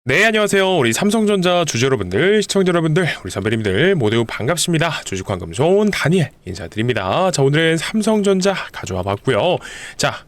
네, 안녕하세요. 우리 삼성전자 주주 여러분들, 시청자 여러분들, 우리 선배님들 모두 반갑습니다. 주식환금손 다니엘 인사드립니다. 자, 오늘은 삼성전자 가져와 봤고요. 자,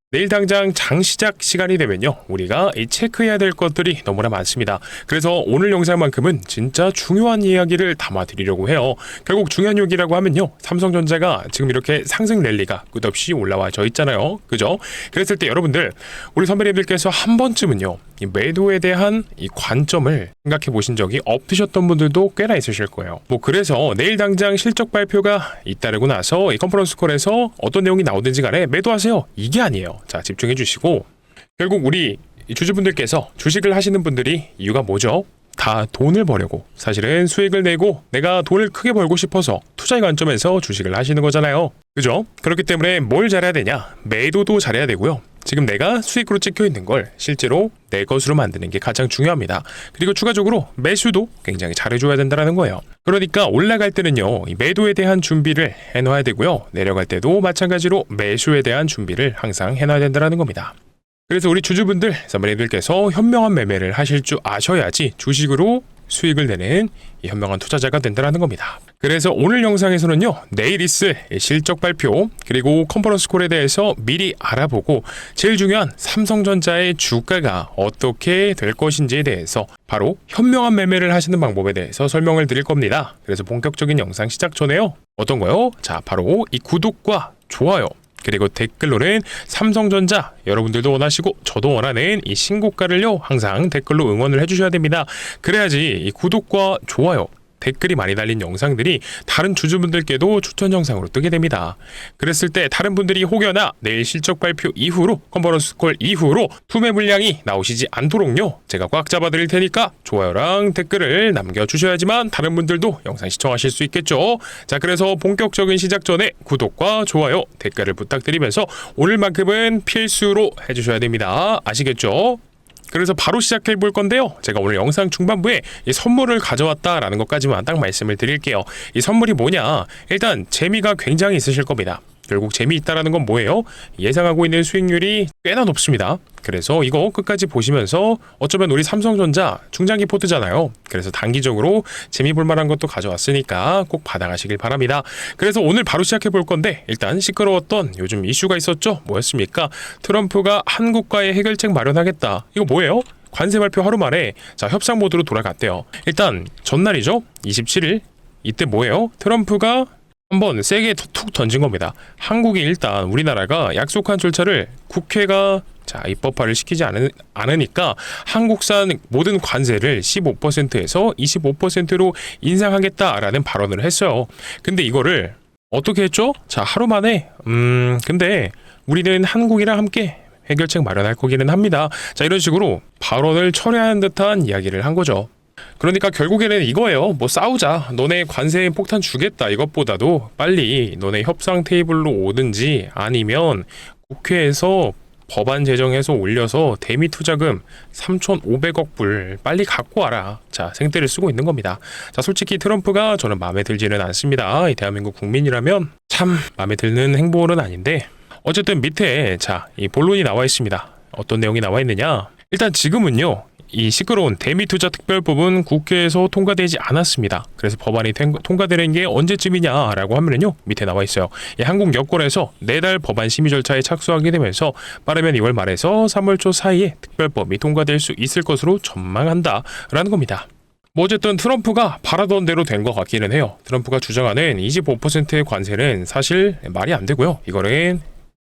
내일 당장 장시작 시간이 되면요, 우리가 이 체크해야 될 것들이 너무나 많습니다. 그래서 오늘 영상만큼은 진짜 중요한 이야기를 담아드리려고 해요. 결국 중요한 얘기라고 하면요, 삼성전자가 지금 이렇게 상승 랠리가 끝없이 올라와져 있잖아요. 그죠? 그랬을 때 여러분들, 우리 선배님들께서 한 번쯤은요, 이 매도에 대한 이 관점을 생각해 보신 적이 없으셨던 분들도 꽤나 있으실 거예요. 그래서 내일 당장 실적 발표가 잇따르고 나서 이 컨퍼런스 콜에서 어떤 내용이 나오든지 간에 매도하세요, 이게 아니에요. 자, 집중해 주시고, 결국 우리 주주분들께서 주식을 하시는 분들이 이유가 뭐죠? 다 돈을 벌려고, 사실은 수익을 내고 내가 돈을 크게 벌고 싶어서 투자의 관점에서 주식을 하시는 거잖아요. 그죠? 그렇기 때문에 뭘 잘해야 되냐? 매도도 잘해야 되고요. 지금 내가 수익으로 찍혀 있는 걸 실제로 내 것으로 만드는 게 가장 중요합니다. 그리고 추가적으로 매수도 굉장히 잘해줘야 된다는 거예요. 그러니까 올라갈 때는요, 이 매도에 대한 준비를 해놔야 되고요. 내려갈 때도 마찬가지로 매수에 대한 준비를 항상 해놔야 된다는 겁니다. 그래서 우리 주주분들, 선배님들께서 현명한 매매를 하실 줄 아셔야지 주식으로 수익을 내는 이 현명한 투자자가 된다는 겁니다. 그래서 오늘 영상에서는요, 내일 있을 실적 발표 그리고 컨퍼런스 콜에 대해서 미리 알아보고 제일 중요한 삼성전자의 주가가 어떻게 될 것인지에 대해서 바로 현명한 매매를 하시는 방법에 대해서 설명을 드릴 겁니다. 그래서 본격적인 영상 시작 전에요, 어떤 거요? 자, 바로 이 구독과 좋아요 그리고 댓글로는 삼성전자 여러분들도 원하시고 저도 원하는 이 신고가를요, 항상 댓글로 응원을 해주셔야 됩니다. 그래야지 이 구독과 좋아요, 댓글이 많이 달린 영상들이 다른 주주분들께도 추천 영상으로 뜨게 됩니다. 그랬을 때 다른 분들이 혹여나 내일 실적 발표 이후로, 컨퍼런스 콜 이후로 투매 물량이 나오시지 않도록요, 제가 꽉 잡아 드릴 테니까 좋아요랑 댓글을 남겨주셔야지만 다른 분들도 영상 시청하실 수 있겠죠. 자, 그래서 본격적인 시작 전에 구독과 좋아요, 댓글을 부탁드리면서 오늘만큼은 필수로 해주셔야 됩니다. 아시겠죠? 그래서 바로 시작해 볼 건데요, 제가 오늘 영상 중반부에 이 선물을 가져왔다라는 것까지만 딱 말씀을 드릴게요. 이 선물이 뭐냐, 일단 재미가 굉장히 있으실 겁니다. 결국 재미있다라는 건 뭐예요? 예상하고 있는 수익률이 꽤나 높습니다. 그래서 이거 끝까지 보시면서, 어쩌면 우리 삼성전자 중장기 포트잖아요. 그래서 단기적으로 재미 볼 만한 것도 가져왔으니까 꼭 받아가시길 바랍니다. 그래서 오늘 바로 시작해 볼 건데, 일단 시끄러웠던 요즘 이슈가 있었죠. 뭐였습니까? 트럼프가 한국과의 해결책 마련하겠다. 이거 뭐예요? 관세 발표 하루 만에 자, 협상 모드로 돌아갔대요. 일단 전날이죠, 27일. 이때 뭐예요? 트럼프가 한번 세게 툭 던진 겁니다. 한국이 일단 우리나라가 약속한 절차를 국회가 입법화를 시키지 않으니까 한국산 모든 관세를 15%에서 25%로 인상하겠다라는 발언을 했어요. 근데 이거를 어떻게 했죠? 자, 하루 만에 근데 우리는 한국이랑 함께 해결책 마련할 거기는 합니다. 자, 이런 식으로 발언을 철회하는 듯한 이야기를 한 거죠. 그러니까 결국에는 이거예요. 싸우자, 너네 관세 폭탄 주겠다, 이것보다도 빨리 너네 협상 테이블로 오든지, 아니면 국회에서 법안 제정해서 올려서 대미 투자금 3,500억 불 빨리 갖고 와라. 자, 생떼를 쓰고 있는 겁니다. 자, 솔직히 트럼프가 저는 마음에 들지는 않습니다. 이 대한민국 국민이라면 참 마음에 드는 행보는 아닌데, 어쨌든 밑에 이 본론이 나와 있습니다. 어떤 내용이 나와 있느냐, 일단 지금은요, 이 시끄러운 대미투자 특별법은 국회에서 통과되지 않았습니다. 그래서 법안이 통과되는 게 언제쯤이냐라고 하면요, 밑에 나와 있어요. 한국 여권에서 4달 법안 심의 절차에 착수하게 되면서 빠르면 2월 말에서 3월 초 사이에 특별법이 통과될 수 있을 것으로 전망한다라는 겁니다. 어쨌든 트럼프가 바라던 대로 된 것 같기는 해요. 트럼프가 주장하는 25%의 관세는 사실 말이 안 되고요. 이거는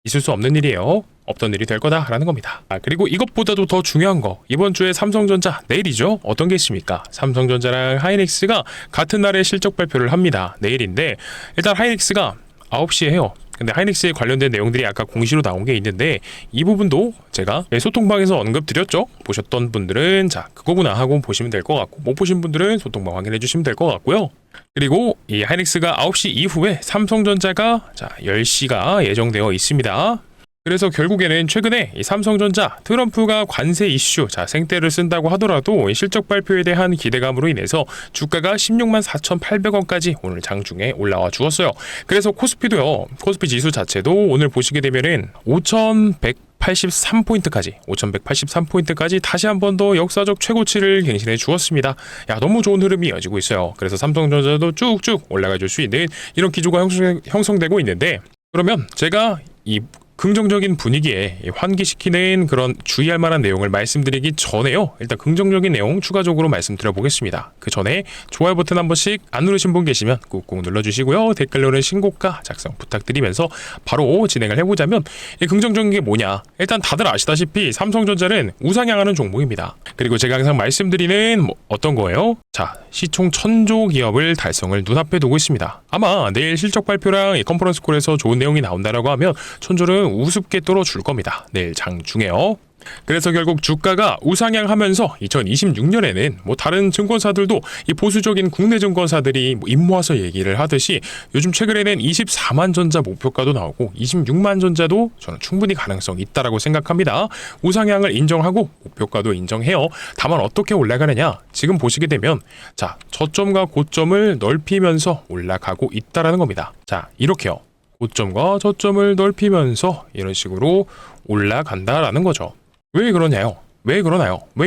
있을 수 없는 일이에요. 없던 일이 될 거다라는 겁니다. 그리고 이것보다도 더 중요한 거, 이번 주에 삼성전자 내일이죠. 어떤 게 있습니까? 삼성전자랑 하이닉스가 같은 날에 실적 발표를 합니다. 내일인데, 일단 하이닉스가 9시에 해요. 근데 하이닉스에 관련된 내용들이 아까 공시로 나온 게 있는데, 이 부분도 제가 소통방에서 언급드렸죠. 보셨던 분들은 그거구나 하고 보시면 될 것 같고, 못 보신 분들은 소통방 확인해 주시면 될 것 같고요. 그리고 이 하이닉스가 9시 이후에 삼성전자가 10시가 예정되어 있습니다. 그래서 결국에는 최근에 이 삼성전자 트럼프가 관세 이슈 생떼를 쓴다고 하더라도 이 실적 발표에 대한 기대감으로 인해서 주가가 16만 4,800원까지 오늘 장중에 올라와 주었어요. 그래서 코스피도요. 코스피 지수 자체도 오늘 보시게 되면은 5,183포인트까지 다시 한 번 더 역사적 최고치를 갱신해 주었습니다. 야, 너무 좋은 흐름이 이어지고 있어요. 그래서 삼성전자도 쭉쭉 올라가 줄 수 있는 이런 기조가 형성되고 있는데, 그러면 제가 이 긍정적인 분위기에 환기시키는 그런 주의할 만한 내용을 말씀드리기 전에요. 일단 긍정적인 내용 추가적으로 말씀드려 보겠습니다. 그 전에 좋아요 버튼 한 번씩 안 누르신 분 계시면 꾹꾹 눌러주시고요. 댓글로는 신고가 작성 부탁드리면서 바로 진행을 해보자면, 이 긍정적인 게 뭐냐? 일단 다들 아시다시피 삼성전자는 우상향하는 종목입니다. 그리고 제가 항상 말씀드리는 어떤 거예요? 자, 시총 1000조 기업을 달성을 눈앞에 두고 있습니다. 아마 내일 실적 발표랑 컨퍼런스 콜에서 좋은 내용이 나온다라고 하면 1000조를 우습게 뚫어줄 겁니다. 내일 장중에요. 그래서 결국 주가가 우상향하면서 2026년에는 다른 증권사들도 이 보수적인 국내 증권사들이 입 모아서 얘기를 하듯이 요즘 최근에는 24만 전자 목표가도 나오고 26만 전자도 저는 충분히 가능성이 있다라고 생각합니다. 우상향을 인정하고 목표가도 인정해요. 다만 어떻게 올라가느냐? 지금 보시게 되면 자, 저점과 고점을 넓히면서 올라가고 있다라는 겁니다. 자, 이렇게요. 고점과 저점을 넓히면서 이런 식으로 올라간다라는 거죠. 왜 그러나요? 왜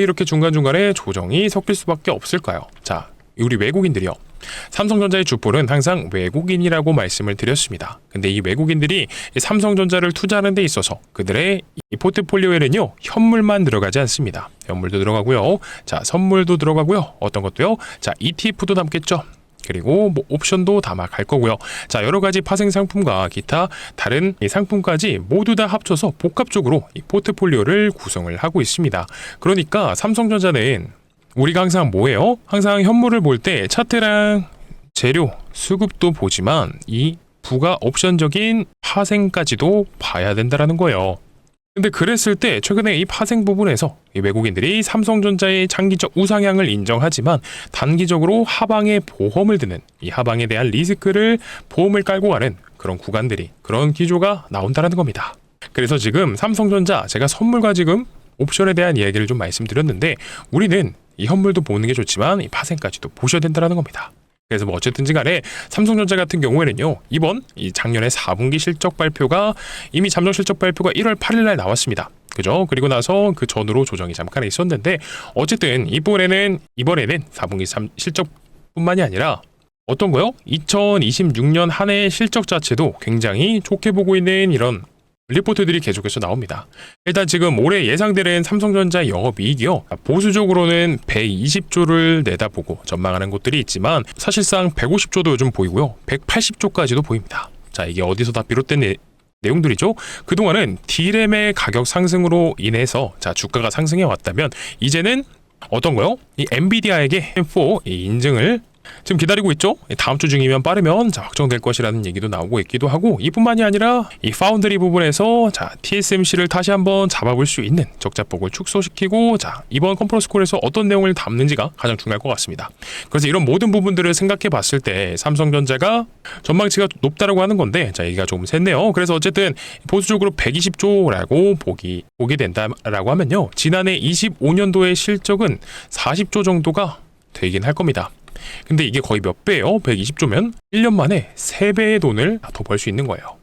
이렇게 중간중간에 조정이 섞일 수밖에 없을까요? 자, 우리 외국인들이요. 삼성전자의 주볼은 항상 외국인이라고 말씀을 드렸습니다. 근데 이 외국인들이 삼성전자를 투자하는 데 있어서 그들의 이 포트폴리오에는요, 현물만 들어가지 않습니다. 현물도 들어가고요. 자, 선물도 들어가고요. 어떤 것도요? 자, ETF도 담겠죠. 그리고 옵션도 담아갈 거고요. 자, 여러 가지 파생 상품과 기타 다른 이 상품까지 모두 다 합쳐서 복합적으로 이 포트폴리오를 구성을 하고 있습니다. 그러니까 삼성전자는 우리가 항상 뭐예요? 항상 현물을 볼 때 차트랑 재료, 수급도 보지만 이 부가 옵션적인 파생까지도 봐야 된다라는 거예요. 근데 그랬을 때 최근에 이 파생 부분에서 이 외국인들이 삼성전자의 장기적 우상향을 인정하지만 단기적으로 하방에 보험을 드는 이 하방에 대한 리스크를 보험을 깔고 가는 그런 구간들이, 그런 기조가 나온다는 겁니다. 그래서 지금 삼성전자 제가 선물과 지금 옵션에 대한 이야기를 좀 말씀드렸는데, 우리는 이 현물도 보는 게 좋지만 이 파생까지도 보셔야 된다는 겁니다. 그래서 어쨌든지 간에 삼성전자 같은 경우에는요, 이번 이 작년에 4분기 실적 발표가 이미 잠정 실적 발표가 1월 8일 날 나왔습니다. 그죠? 그리고 나서 그 전으로 조정이 잠깐 있었는데, 어쨌든 이번에는 4분기 실적뿐만이 아니라 어떤 거요? 2026년 한 해의 실적 자체도 굉장히 좋게 보고 있는 이런 리포트들이 계속해서 나옵니다. 일단 지금 올해 예상되는 삼성전자 영업이익이요, 보수적으로는 120조를 내다보고 전망하는 곳들이 있지만 사실상 150조도 요즘 보이고요, 180조까지도 보입니다. 자, 이게 어디서 다 비롯된 내용들이죠? 그동안은 D램의 가격 상승으로 인해서 자, 주가가 상승해 왔다면 이제는 어떤 거요? 이 엔비디아에게 M4 이 인증을 지금 기다리고 있죠. 다음 주 중이면 빠르면 확정될 것이라는 얘기도 나오고 있기도 하고, 이뿐만이 아니라 이 파운드리 부분에서 자, TSMC를 다시 한번 잡아볼 수 있는 적자폭을 축소시키고, 자, 이번 컨퍼런스 콜에서 어떤 내용을 담는지가 가장 중요할 것 같습니다. 그래서 이런 모든 부분들을 생각해 봤을 때 삼성전자가 전망치가 높다라고 하는 건데, 자, 얘기가 조금 샜네요. 그래서 어쨌든 보수적으로 120조라고 보게 된다라고 하면요, 지난해 25년도의 실적은 40조 정도가 되긴 할 겁니다. 근데 이게 거의 몇 배예요? 120조면 1년 만에 3배의 돈을 더 벌 수 있는 거예요.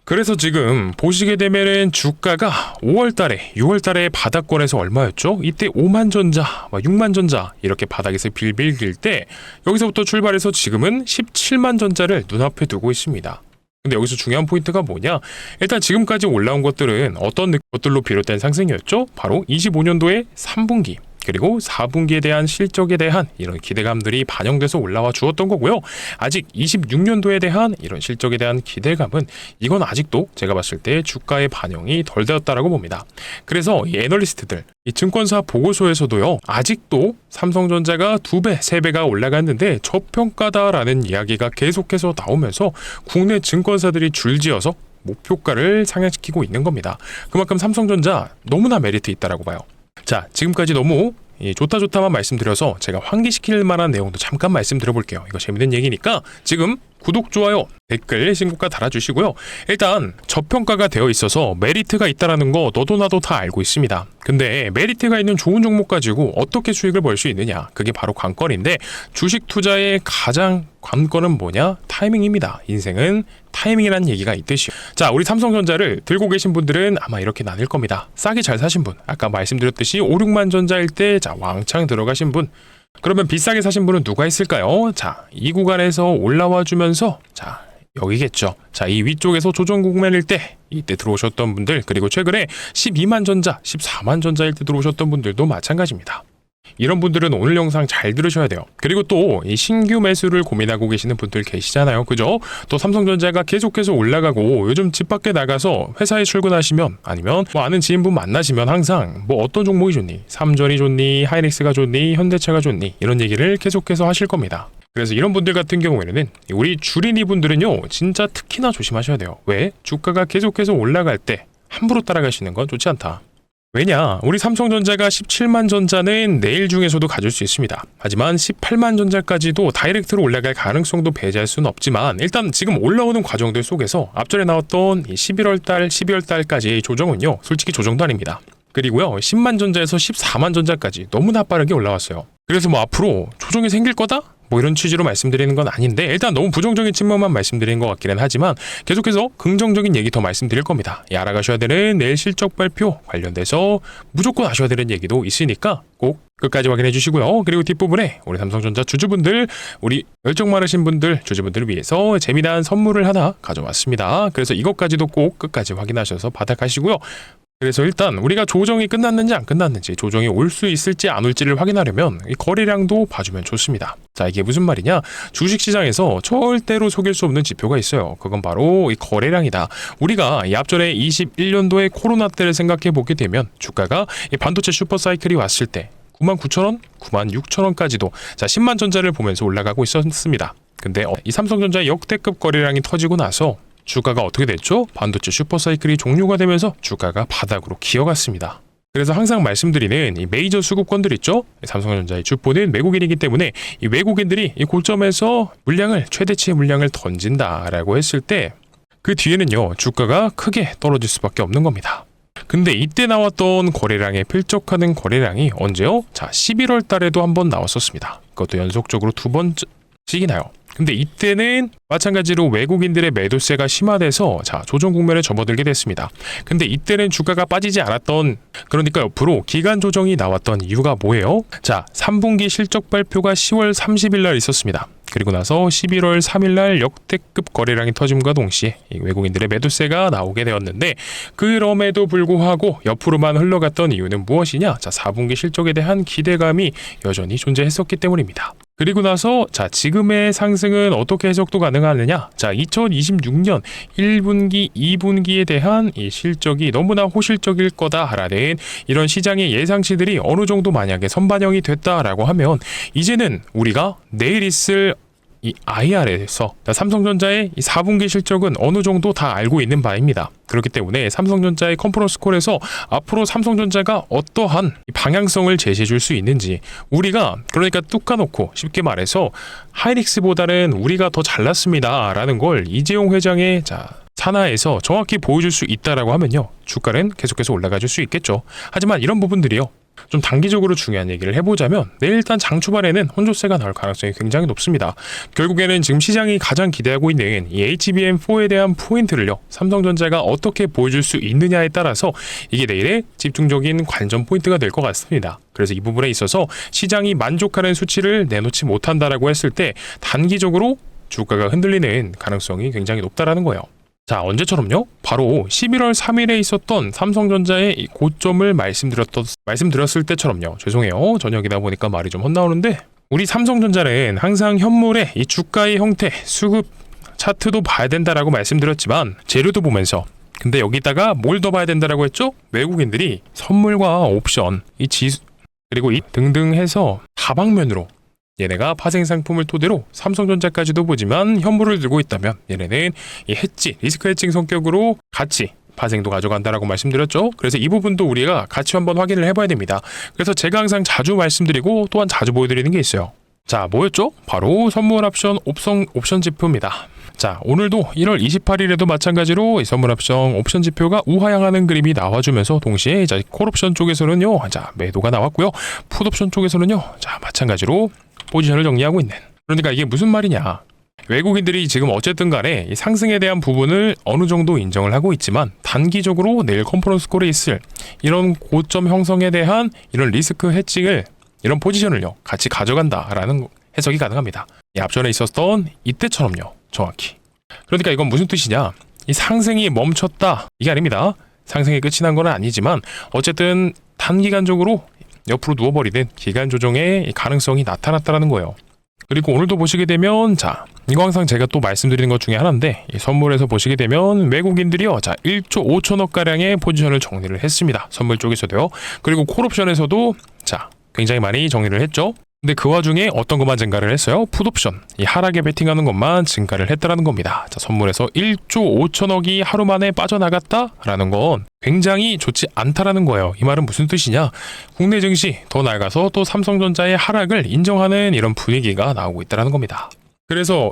그래서 지금 보시게 되면은 주가가 5월달에 6월달에 바닥권에서 얼마였죠? 이때 5만 전자, 6만 전자 이렇게 바닥에서 빌빌 길 때 여기서부터 출발해서 지금은 17만 전자를 눈앞에 두고 있습니다. 근데 여기서 중요한 포인트가 뭐냐? 일단 지금까지 올라온 것들은 어떤 것들로 비롯된 상승이었죠? 바로 25년도의 3분기 그리고 4분기에 대한 실적에 대한 이런 기대감들이 반영돼서 올라와 주었던 거고요. 아직 26년도에 대한 이런 실적에 대한 기대감은 이건 아직도 제가 봤을 때 주가의 반영이 덜 되었다라고 봅니다. 그래서 이 애널리스트들, 이 증권사 보고서에서도요, 아직도 삼성전자가 2배, 3배가 올라갔는데 저평가다라는 이야기가 계속해서 나오면서 국내 증권사들이 줄지어서 목표가를 상향시키고 있는 겁니다. 그만큼 삼성전자 너무나 메리트 있다라고 봐요. 자, 지금까지 너무 좋다만 말씀드려서 제가 환기시킬 만한 내용도 잠깐 말씀드려볼게요. 이거 재밌는 얘기니까 지금 구독, 좋아요, 댓글, 신고가 달아주시고요. 일단 저평가가 되어 있어서 메리트가 있다는 거 너도 나도 다 알고 있습니다. 근데 메리트가 있는 좋은 종목 가지고 어떻게 수익을 벌 수 있느냐, 그게 바로 관건인데, 주식 투자의 가장 관건은 뭐냐? 타이밍입니다. 인생은 타이밍이라는 얘기가 있듯이요. 자, 우리 삼성전자를 들고 계신 분들은 아마 이렇게 나뉠 겁니다. 싸게 잘 사신 분, 아까 말씀드렸듯이 5, 6만 전자일 때 왕창 들어가신 분, 그러면 비싸게 사신 분은 누가 있을까요? 자, 이 구간에서 올라와 주면서, 자, 여기겠죠. 자, 이 위쪽에서 조정 국면일 때 이때 들어오셨던 분들, 그리고 최근에 12만 전자, 14만 전자일 때 들어오셨던 분들도 마찬가지입니다. 이런 분들은 오늘 영상 잘 들으셔야 돼요. 그리고 또 이 신규 매수를 고민하고 계시는 분들 계시잖아요. 그죠? 또 삼성전자가 계속해서 올라가고 요즘 집 밖에 나가서 회사에 출근하시면, 아니면 뭐 아는 지인분 만나시면 항상 뭐 어떤 종목이 좋니? 삼전이 좋니? 하이닉스가 좋니? 현대차가 좋니? 이런 얘기를 계속해서 하실 겁니다. 그래서 이런 분들 같은 경우에는, 우리 주린이 분들은요 진짜 특히나 조심하셔야 돼요. 왜? 주가가 계속해서 올라갈 때 함부로 따라가시는 건 좋지 않다. 왜냐? 우리 삼성전자가 17만 전자는 내일 중에서도 가질 수 있습니다. 하지만 18만 전자까지도 다이렉트로 올라갈 가능성도 배제할 수는 없지만, 일단 지금 올라오는 과정들 속에서 앞전에 나왔던 11월달, 12월달까지의 조정은요 솔직히 조정도 아닙니다. 그리고요 10만 전자에서 14만 전자까지 너무나 빠르게 올라왔어요. 그래서 뭐 앞으로 조정이 생길 거다? 뭐 이런 취지로 말씀드리는 건 아닌데, 일단 너무 부정적인 측면만 말씀드리는 것 같기는 하지만 계속해서 긍정적인 얘기 더 말씀드릴 겁니다. 알아가셔야 되는 내일 실적 발표 관련돼서 무조건 아셔야 되는 얘기도 있으니까 꼭 끝까지 확인해 주시고요. 그리고 뒷부분에 우리 삼성전자 주주분들, 우리 열정 많으신 분들, 주주분들을 위해서 재미난 선물을 하나 가져왔습니다. 그래서 이것까지도 꼭 끝까지 확인하셔서 받아가시고요. 그래서 일단 우리가 조정이 끝났는지 안 끝났는지, 조정이 올 수 있을지 안 올지를 확인하려면 이 거래량도 봐주면 좋습니다. 자, 이게 무슨 말이냐? 주식시장에서 절대로 속일 수 없는 지표가 있어요. 그건 바로 이 거래량이다. 우리가 이 앞전에 21년도에 코로나 때를 생각해 보게 되면 주가가 이 반도체 슈퍼사이클이 왔을 때 99,000원, 96,000원까지도 자 10만 전자를 보면서 올라가고 있었습니다. 근데 이 삼성전자의 역대급 거래량이 터지고 나서 주가가 어떻게 됐죠? 반도체 슈퍼사이클이 종료가 되면서 주가가 바닥으로 기어갔습니다. 그래서 항상 말씀드리는 이 메이저 수급권들 있죠? 삼성전자의 주포는 외국인이기 때문에 이 외국인들이 이 고점에서 물량을, 최대치의 물량을 던진다라고 했을 때 그 뒤에는요 주가가 크게 떨어질 수밖에 없는 겁니다. 근데 이때 나왔던 거래량에 필적하는 거래량이 언제요? 자, 11월 달에도 한번 나왔었습니다. 그것도 연속적으로 두 번씩이나요. 근데 이때는 마찬가지로 외국인들의 매도세가 심화돼서 자 조정 국면에 접어들게 됐습니다. 근데 이때는 주가가 빠지지 않았던, 그러니까 옆으로 기간 조정이 나왔던 이유가 뭐예요? 자, 3분기 실적 발표가 10월 30일 날 있었습니다. 그리고 나서 11월 3일 날 역대급 거래량이 터짐과 동시에 이 외국인들의 매도세가 나오게 되었는데, 그럼에도 불구하고 옆으로만 흘러갔던 이유는 무엇이냐? 자, 4분기 실적에 대한 기대감이 여전히 존재했었기 때문입니다. 그리고 나서 자 지금의 상승은 어떻게 해석도 가능하느냐? 자, 2026년 1분기, 2분기에 대한 이 실적이 너무나 호실적일 거다라는 이런 시장의 예상치들이 어느 정도 만약에 선반영이 됐다라고 하면, 이제는 우리가 내일 있을 이 IR에서 삼성전자의 이 4분기 실적은 어느 정도 다 알고 있는 바입니다. 그렇기 때문에 삼성전자의 컨퍼런스 콜에서 앞으로 삼성전자가 어떠한 방향성을 제시해 줄 수 있는지, 우리가 그러니까 뚝 까놓고 쉽게 말해서 하이닉스보다는 우리가 더 잘났습니다 라는 걸 이재용 회장의 산하에서 정확히 보여줄 수 있다라고 하면요 주가는 계속해서 올라가 줄 수 있겠죠. 하지만 이런 부분들이요 좀 단기적으로 중요한 얘기를 해보자면, 내일 일단 장 초반에는 혼조세가 나올 가능성이 굉장히 높습니다. 결국에는 지금 시장이 가장 기대하고 있는 이 HBM4에 대한 포인트를요 삼성전자가 어떻게 보여줄 수 있느냐에 따라서 이게 내일의 집중적인 관전 포인트가 될 것 같습니다. 그래서 이 부분에 있어서 시장이 만족하는 수치를 내놓지 못한다라고 했을 때 단기적으로 주가가 흔들리는 가능성이 굉장히 높다라는 거예요. 자, 언제처럼요? 바로 11월 3일에 있었던 삼성전자의 이 고점을 말씀드렸을 때처럼요. 죄송해요. 저녁이다 보니까 말이 좀 헛나오는데, 우리 삼성전자는 항상 현물의 이 주가의 형태, 수급 차트도 봐야 된다라고 말씀드렸지만 재료도 보면서, 근데 여기다가 뭘 더 봐야 된다라고 했죠? 외국인들이 선물과 옵션, 이 지수 그리고 이 등등 해서 다방면으로 얘네가 파생 상품을 토대로 삼성전자까지도 보지만 현물을 들고 있다면 얘네는 이 해지, 리스크 해칭 성격으로 같이 파생도 가져간다라고 말씀드렸죠. 그래서 이 부분도 우리가 같이 한번 확인을 해봐야 됩니다. 그래서 제가 항상 자주 말씀드리고 또한 자주 보여드리는 게 있어요. 자, 뭐였죠? 바로 선물 옵션 지표입니다. 자, 오늘도 1월 28일에도 마찬가지로 이 선물 옵션 지표가 우하향하는 그림이 나와주면서 동시에 이제 콜옵션 쪽에서는요, 자, 매도가 나왔고요. 풋옵션 쪽에서는요, 자, 마찬가지로 포지션을 정리하고 있는. 그러니까 이게 무슨 말이냐? 외국인들이 지금 어쨌든 간에 이 상승에 대한 부분을 어느 정도 인정을 하고 있지만 단기적으로 내일 컨퍼런스 콜에 있을 이런 고점 형성에 대한 이런 리스크 해칭을 이런 포지션을요 같이 가져간다라는 해석이 가능합니다. 이 앞전에 있었던 이때처럼요, 정확히. 그러니까 이건 무슨 뜻이냐? 이 상승이 멈췄다 이게 아닙니다. 상승이 끝이 난 건 아니지만 어쨌든 단기간적으로 옆으로 누워버리는 기간 조정의 가능성이 나타났다라는 거예요. 그리고 오늘도 보시게 되면, 자, 이거 항상 제가 또 말씀드리는 것 중에 하나인데, 이 선물에서 보시게 되면 외국인들이요, 자, 1조 5천억 가량의 포지션을 정리를 했습니다. 선물 쪽에서도요. 그리고 콜옵션에서도, 자, 굉장히 많이 정리를 했죠. 근데 그 와중에 어떤 것만 증가를 했어요? 풋옵션, 이 하락에 베팅하는 것만 증가를 했다라는 겁니다. 자, 선물에서 1조 5천억이 하루 만에 빠져나갔다라는 건 굉장히 좋지 않다라는 거예요. 이 말은 무슨 뜻이냐? 국내 증시 더 나아가서 또 삼성전자의 하락을 인정하는 이런 분위기가 나오고 있다라는 겁니다. 그래서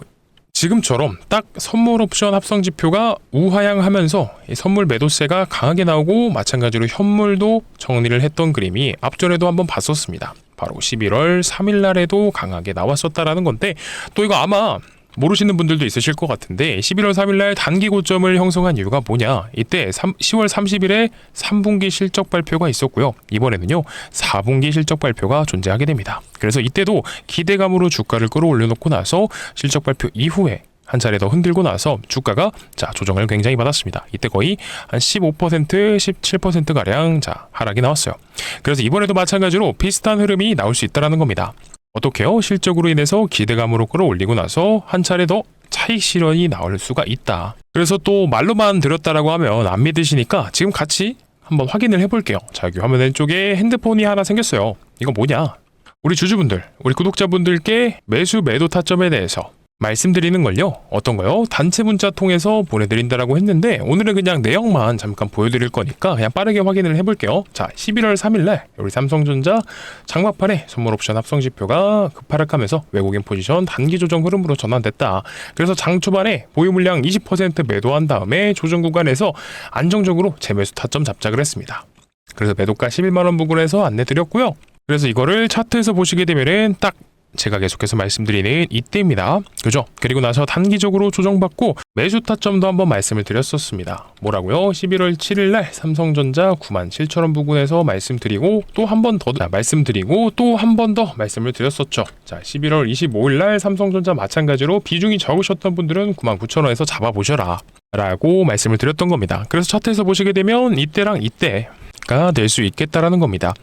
지금처럼 딱 선물 옵션 합성 지표가 우하향하면서 이 선물 매도세가 강하게 나오고 마찬가지로 현물도 정리를 했던 그림이 앞전에도 한번 봤었습니다. 바로 11월 3일 날에도 강하게 나왔었다라는 건데, 또 이거 아마 모르시는 분들도 있으실 것 같은데 11월 3일 날 단기 고점을 형성한 이유가 뭐냐? 이때 10월 30일에 3분기 실적 발표가 있었고요. 이번에는요 4분기 실적 발표가 존재하게 됩니다. 그래서 이때도 기대감으로 주가를 끌어올려놓고 나서 실적 발표 이후에 한 차례 더 흔들고 나서 주가가 자 조정을 굉장히 받았습니다. 이때 거의 한 15%, 17%가량 자 하락이 나왔어요. 그래서 이번에도 마찬가지로 비슷한 흐름이 나올 수 있다는 겁니다. 어떻게요? 실적으로 인해서 기대감으로 끌어올리고 나서 한 차례 더 차익 실현이 나올 수가 있다. 그래서 또 말로만 들었다라고 하면 안 믿으시니까 지금 같이 한번 확인을 해볼게요. 자, 여기 화면 왼쪽에 핸드폰이 하나 생겼어요. 이거 뭐냐? 우리 주주분들, 우리 구독자분들께 매수 매도 타점에 대해서 말씀드리는 걸요. 어떤 거요? 단체 문자 통해서 보내드린다라고 했는데 오늘은 그냥 내용만 잠깐 보여드릴 거니까 그냥 빠르게 확인을 해볼게요. 자, 11월 3일날 우리 삼성전자 장막판에 선물 옵션 합성 지표가 급하락하면서 외국인 포지션 단기 조정 흐름으로 전환됐다. 그래서 장 초반에 보유 물량 20% 매도한 다음에 조정 구간에서 안정적으로 재매수 타점 잡작을 했습니다. 그래서 매도가 11만 원 부근에서 안내드렸고요. 그래서 이거를 차트에서 보시게 되면은 딱 제가 계속해서 말씀드리는 이때입니다. 그죠? 그리고 나서 단기적으로 조정받고 매수 타점도 한번 말씀을 드렸었습니다. 뭐라고요? 11월 7일 날 삼성전자 97,000원 부근에서 말씀드리고 또 한 번 더 말씀드리고 또 한 번 더 말씀을 드렸었죠. 자, 11월 25일 날 삼성전자 마찬가지로 비중이 적으셨던 분들은 99,000원에서 잡아보셔라 라고 말씀을 드렸던 겁니다. 그래서 차트에서 보시게 되면 이때랑 이때 가 될 수 있겠다라는 겁니다.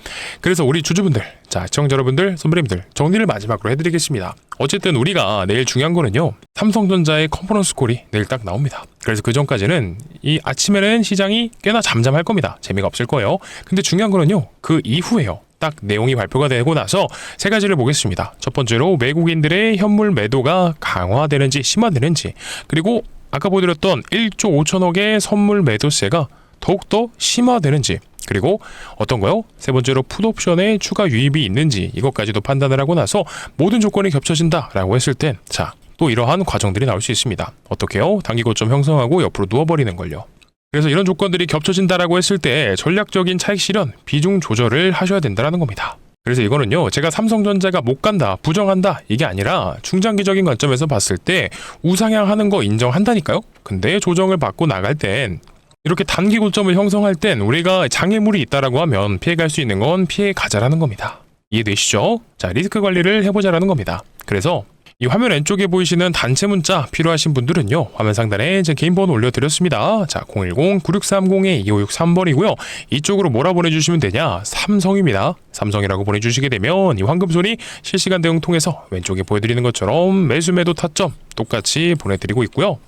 그래서 우리 주주분들, 자 시청자 여러분들, 선배님들 정리를 마지막으로 해드리겠습니다. 어쨌든 우리가 내일 중요한 거는요, 삼성전자의 컨퍼런스 콜이 내일 딱 나옵니다. 그래서 그 전까지는 이 아침에는 시장이 꽤나 잠잠할 겁니다. 재미가 없을 거예요. 근데 중요한 거는요, 그 이후에요. 딱 내용이 발표가 되고 나서 세 가지를 보겠습니다. 첫 번째로 외국인들의 현물 매도가 강화되는지 심화되는지, 그리고 아까 보여드렸던 1조 5천억의 선물 매도세가 더욱더 심화되는지, 그리고 어떤 거요? 세 번째로 풋옵션에 추가 유입이 있는지, 이것까지도 판단을 하고 나서 모든 조건이 겹쳐진다라고 했을 땐 자, 또 이러한 과정들이 나올 수 있습니다. 어떻게요? 단기 고점 형성하고 옆으로 누워버리는 걸요. 그래서 이런 조건들이 겹쳐진다라고 했을 때 전략적인 차익 실현, 비중 조절을 하셔야 된다는 겁니다. 그래서 이거는요, 제가 삼성전자가 못 간다, 부정한다 이게 아니라 중장기적인 관점에서 봤을 때 우상향하는 거 인정한다니까요. 근데 조정을 받고 나갈 땐 이렇게 단기 고점을 형성할 땐 우리가 장애물이 있다라고 하면 피해갈 수 있는 건 피해가자라는 겁니다. 이해되시죠? 자, 리스크 관리를 해보자라는 겁니다. 그래서 이 화면 왼쪽에 보이시는 단체 문자 필요하신 분들은요, 화면 상단에 제 개인 번호 올려드렸습니다. 자, 010-9630-2563번이고요. 이쪽으로 뭐라 보내주시면 되냐? 삼성입니다. 삼성이라고 보내주시게 되면 이 황금손이 실시간 대응 통해서 왼쪽에 보여드리는 것처럼 매수 매도 타점 똑같이 보내드리고 있고요.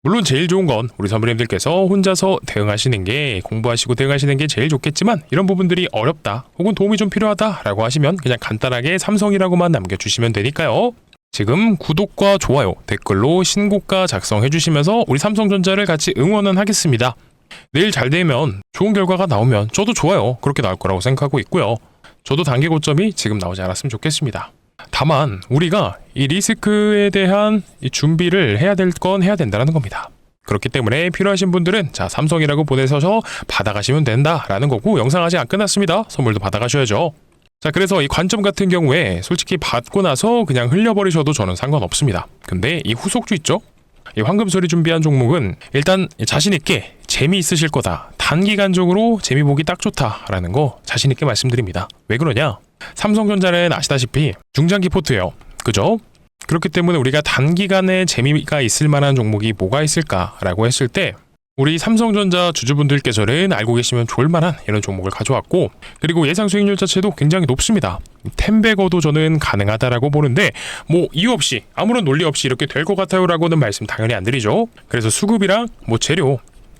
물론 제일 좋은 건 우리 선배님들께서 혼자서 대응하시는 게, 공부하시고 대응하시는 게 제일 좋겠지만 이런 부분들이 어렵다 혹은 도움이 좀 필요하다라고 하시면 그냥 간단하게 삼성이라고만 남겨주시면 되니까요. 지금 구독과 좋아요, 댓글로 신고가 작성해 주시면서 우리 삼성전자를 같이 응원은 하겠습니다. 내일 잘 되면 좋은 결과가 나오면 저도 좋아요, 그렇게 나올 거라고 생각하고 있고요. 저도 단기 고점이 지금 나오지 않았으면 좋겠습니다. 다만 우리가 이 리스크에 대한 이 준비를 해야 될 건 해야 된다는 겁니다. 그렇기 때문에 필요하신 분들은 자 삼성이라고 보내셔서 받아가시면 된다라는 거고, 영상 아직 안 끝났습니다. 선물도 받아가셔야죠. 자, 그래서 이 관점 같은 경우에 솔직히 받고 나서 그냥 흘려버리셔도 저는 상관없습니다. 근데 이 후속주 있죠? 이 황금소리 준비한 종목은 일단 자신있게 재미있으실 거다, 단기간적으로 재미보기 딱 좋다라는 거 자신있게 말씀드립니다. 왜 그러냐? 삼성전자는 아시다시피 중장기 포트예요. 그죠? 그렇기 때문에 우리가 단기간에 재미가 있을 만한 종목이 뭐가 있을까라고 했을 때 우리 삼성전자 주주분들께서는 알고 계시면 좋을 만한 이런 종목을 가져왔고, 그리고 예상 수익률 자체도 굉장히 높습니다. 텐베거도 저는 가능하다라고 보는데 뭐 이유 없이 아무런 논리 없이 이렇게 될 것 같아요라고는 말씀 당연히 안 드리죠. 그래서 수급이랑 뭐 재료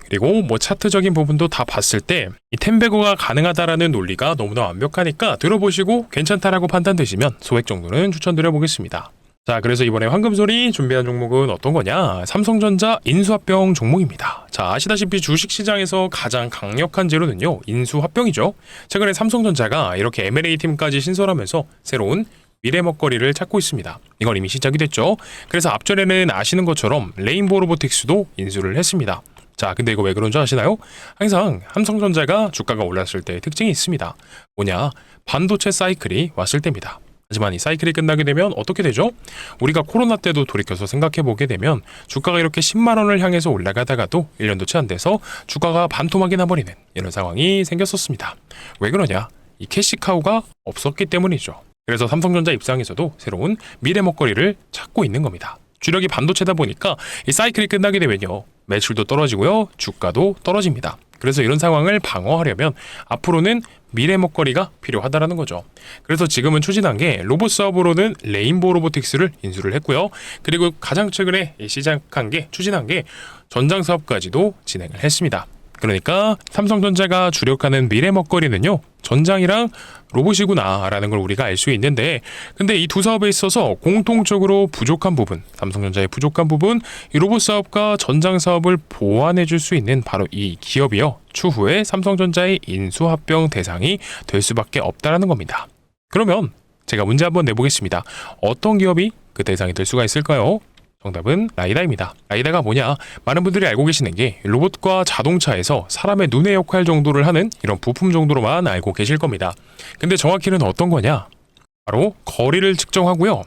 그리고 뭐 차트적인 부분도 다 봤을 때 이 텐베거가 가능하다라는 논리가 너무나 완벽하니까 들어보시고 괜찮다라고 판단되시면 소액 정도는 추천드려 보겠습니다. 자, 그래서 이번에 황금소리 준비한 종목은 어떤 거냐? 삼성전자 인수합병 종목입니다. 자, 아시다시피 주식시장에서 가장 강력한 재료는요, 인수합병이죠. 최근에 삼성전자가 이렇게 M&A 팀까지 신설하면서 새로운 미래 먹거리를 찾고 있습니다. 이건 이미 시작이 됐죠. 그래서 앞전에는 아시는 것처럼 레인보우 로보틱스도 인수를 했습니다. 자, 근데 이거 왜 그런 줄 아시나요? 항상 삼성전자가 주가가 올랐을 때의 특징이 있습니다. 뭐냐? 반도체 사이클이 왔을 때입니다. 하지만 이 사이클이 끝나게 되면 어떻게 되죠? 우리가 코로나 때도 돌이켜서 생각해보게 되면 주가가 이렇게 10만 원을 향해서 올라가다가도 1년도 채 안 돼서 주가가 반토막이 나버리는 이런 상황이 생겼었습니다. 왜 그러냐? 이 캐시카우가 없었기 때문이죠. 그래서 삼성전자 입장에서도 새로운 미래 먹거리를 찾고 있는 겁니다. 주력이 반도체다 보니까 이 사이클이 끝나게 되면요, 매출도 떨어지고요, 주가도 떨어집니다. 그래서 이런 상황을 방어하려면 앞으로는 미래 먹거리가 필요하다라는 거죠. 그래서 지금은 추진한 게 로봇 사업으로는 레인보우 로보틱스를 인수를 했고요. 그리고 가장 최근에 추진한 게 전장 사업까지도 진행을 했습니다. 그러니까 삼성전자가 주력하는 미래 먹거리는요, 전장이랑 로봇이구나라는 걸 우리가 알 수 있는데, 근데 이 두 사업에 있어서 공통적으로 부족한 부분, 삼성전자의 부족한 부분, 이 로봇 사업과 전장 사업을 보완해 줄 수 있는 바로 이 기업이요, 추후에 삼성전자의 인수합병 대상이 될 수밖에 없다라는 겁니다. 그러면 제가 문제 한번 내보겠습니다. 어떤 기업이 그 대상이 될 수가 있을까요? 정답은 라이다입니다. 라이다가 뭐냐? 많은 분들이 알고 계시는 게 로봇과 자동차에서 사람의 눈의 역할 정도를 하는 이런 부품 정도로만 알고 계실 겁니다. 근데 정확히는 어떤 거냐? 바로 거리를 측정하고요,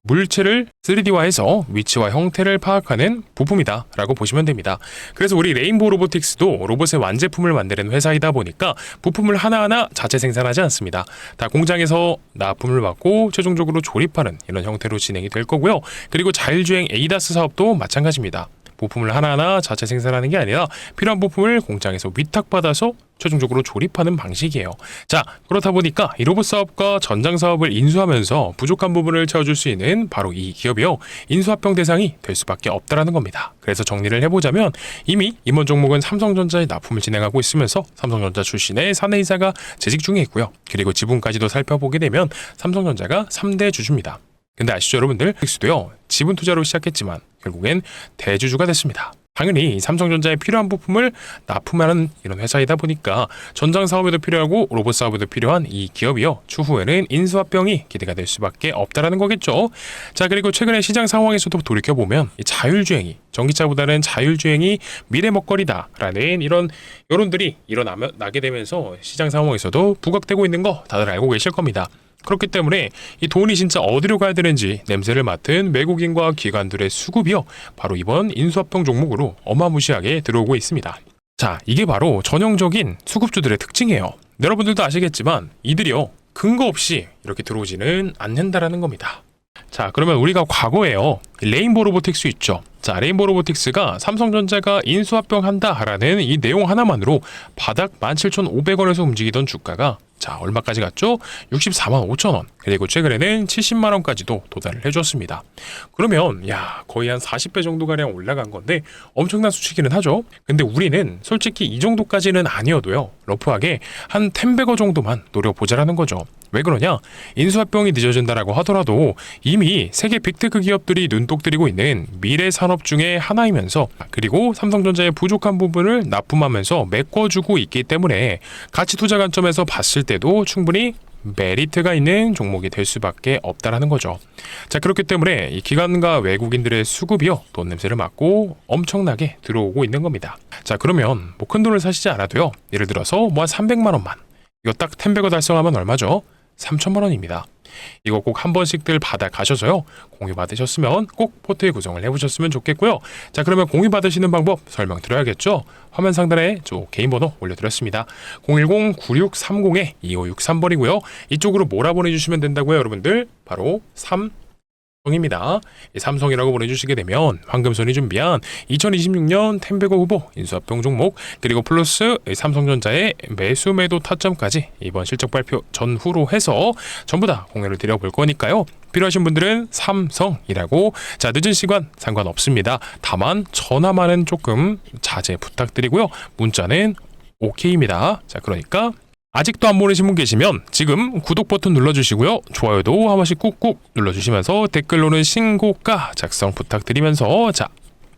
물체를 3D화해서 위치와 형태를 파악하는 부품이다 라고 보시면 됩니다. 그래서 우리 레인보우 로보틱스도 로봇의 완제품을 만드는 회사이다 보니까 부품을 하나하나 자체 생산하지 않습니다. 다 공장에서 납품을 받고 최종적으로 조립하는 이런 형태로 진행이 될 거고요. 그리고 자율주행 ADAS 사업도 마찬가지입니다. 부품을 하나하나 자체 생산하는 게 아니라 필요한 부품을 공장에서 위탁받아서 최종적으로 조립하는 방식이에요. 자, 그렇다 보니까 이 로봇 사업과 전장 사업을 인수하면서 부족한 부분을 채워줄 수 있는 바로 이 기업이요, 인수합병 대상이 될 수밖에 없다라는 겁니다. 그래서 정리를 해보자면 이미 이번 종목은 삼성전자에 납품을 진행하고 있으면서 삼성전자 출신의 사내이사가 재직 중에 있고요. 그리고 지분까지도 살펴보게 되면 삼성전자가 3대 주주입니다. 근데 아시죠 여러분들? 픽스도요, 지분 투자로 시작했지만 결국엔 대주주가 됐습니다. 당연히 삼성전자에 필요한 부품을 납품하는 이런 회사이다 보니까 전장 사업에도 필요하고 로봇 사업에도 필요한 이 기업이요, 추후에는 인수합병이 기대가 될 수밖에 없다라는 거겠죠. 자, 그리고 최근에 시장 상황에서도 돌이켜보면 이 자율주행이, 전기차보다는 자율주행이 미래 먹거리다라는 이런 여론들이 일어나게 되면서 시장 상황에서도 부각되고 있는 거 다들 알고 계실 겁니다. 그렇기 때문에 이 돈이 진짜 어디로 가야 되는지 냄새를 맡은 외국인과 기관들의 수급이요, 바로 이번 인수합병 종목으로 어마무시하게 들어오고 있습니다. 자, 이게 바로 전형적인 수급주들의 특징이에요. 여러분들도 아시겠지만 이들이요, 근거 없이 이렇게 들어오지는 않는다라는 겁니다. 자, 그러면 우리가 과거에요, 레인보우 로보틱스 있죠. 자, 레인보우 로보틱스가 삼성전자가 인수합병한다라는 이 내용 하나만으로 바닥 17,500원에서 움직이던 주가가 자, 얼마까지 갔죠? 64만 5천 원. 그리고 최근에는 70만 원까지도 도달을 해줬습니다. 그러면 야, 거의 한 40배 정도가량 올라간 건데 엄청난 수치기는 하죠. 근데 우리는 솔직히 이 정도까지는 아니어도요, 러프하게 한 10배거 정도만 노려보자라는 거죠. 왜 그러냐? 인수합병이 늦어진다라고 하더라도 이미 세계 빅테크 기업들이 눈독 들이고 있는 미래 산업 중에 하나이면서, 그리고 삼성전자의 부족한 부분을 납품하면서 메꿔주고 있기 때문에 가치 투자 관점에서 봤을 때도 충분히 메리트가 있는 종목이 될 수밖에 없다라는 거죠. 자, 그렇기 때문에 이 기관과 외국인들의 수급이요, 돈 냄새를 맡고 엄청나게 들어오고 있는 겁니다. 자, 그러면 뭐 큰 돈을 사시지 않아도요, 예를 들어서 뭐 한 300만 원만, 이거 딱 10배거 달성하면 얼마죠? 3천만 원입니다. 이거 꼭 한 번씩들 받아 가셔서요, 공유 받으셨으면 꼭 포트에 구성을 해보셨으면 좋겠고요. 자, 그러면 공유 받으시는 방법 설명드려야겠죠. 화면 상단에 저 개인 번호 올려드렸습니다. 010-9630-2563번이고요. 이쪽으로 뭐라 보내주시면 된다고요, 여러분들? 바로 삼성입니다. 이 삼성이라고 보내주시게 되면 황금손이 준비한 2026년 텐베거 후보 인수합병 종목, 그리고 플러스 삼성전자의 매수 매도 타점까지 이번 실적 발표 전후로 해서 전부 다 공유를 드려볼 거니까요. 필요하신 분들은 삼성이라고, 자, 늦은 시간 상관없습니다. 다만 전화만은 조금 자제 부탁드리고요. 문자는 OK입니다. 자, 그러니까 아직도 안 보내신 분 계시면 지금 구독 버튼 눌러주시고요. 좋아요도 한 번씩 꾹꾹 눌러주시면서 댓글로는 신고가 작성 부탁드리면서, 자,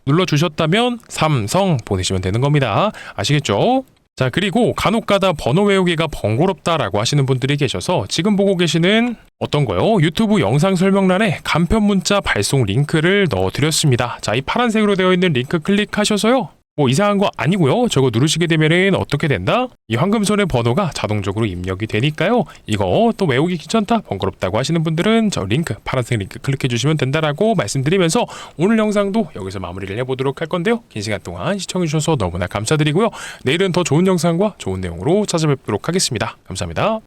눌러주셨다면 삼성 보내시면 되는 겁니다. 아시겠죠? 자, 그리고 간혹가다 번호 외우기가 번거롭다라고 하시는 분들이 계셔서 지금 보고 계시는 어떤 거요? 유튜브 영상 설명란에 간편 문자 발송 링크를 넣어드렸습니다. 자, 이 파란색으로 되어 있는 링크 클릭하셔서요, 뭐 이상한 거 아니고요. 저거 누르시게 되면은 어떻게 된다? 이 황금손의 번호가 자동적으로 입력이 되니까요. 이거 또 외우기 귀찮다, 번거롭다고 하시는 분들은 저 링크, 파란색 링크 클릭해 주시면 된다라고 말씀드리면서 오늘 영상도 여기서 마무리를 해보도록 할 건데요. 긴 시간 동안 시청해 주셔서 너무나 감사드리고요. 내일은 더 좋은 영상과 좋은 내용으로 찾아뵙도록 하겠습니다. 감사합니다.